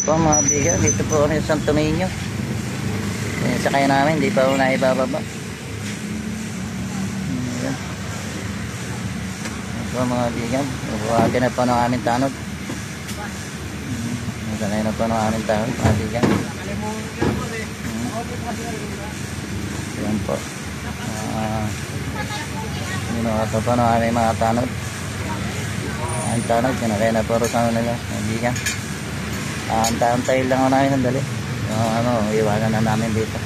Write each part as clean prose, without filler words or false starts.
po mga bigan, dito po kami sa Santo Niño. Sakay namin, hindi pa po naibababa. Ayan. Ito po mga bigan, bubuhatin na po ng aming tanod. Sanay na po ng aming tanod mga bigan. Ayan po. Ito po ng aming mga tanod. Ang tanod, kinakaya na po rin sa nila mga bigan. Antay lang ako namin sandali. Iwanan na namin dito.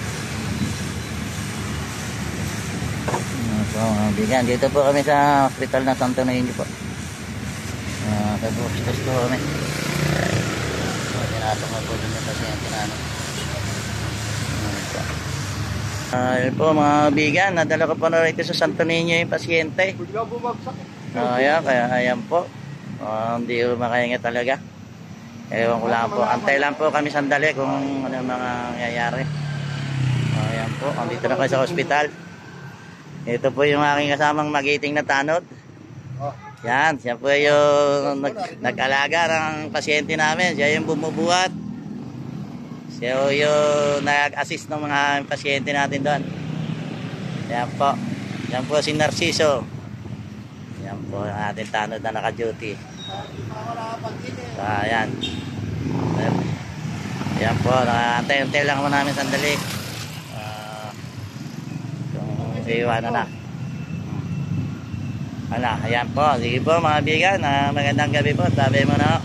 So, bigan, dito po kami sa hospital na Santo Niño po. Kabustos po kami. Tinatok na po dun yung pasyente na ano. Yun po mga bigan, nadala ko po na rito sa Santo Niño yung pasyente. Ayan po. Hindi ko makahinga talaga. Ewan ko lang po. Antay lang po kami sandali kung ano mga nangyayari. Ayan po. Andito na kayo sa ospital. Ito po yung aking kasamang magiting na tanod. Yan. Siya po yung nag-alaga ng pasyente namin. Siya yung bumubuhat. Siya yung nag-assist ng mga pasyente natin doon. Yan po. Yan po si Narciso. Yan po yung ating tanod na naka-duty. Ayan. Ayan po, nakantay-antay lang naman namin sandali. Iwanan na. Ayan po, sige po mga bigan, magandang gabi po. Tabi mo na.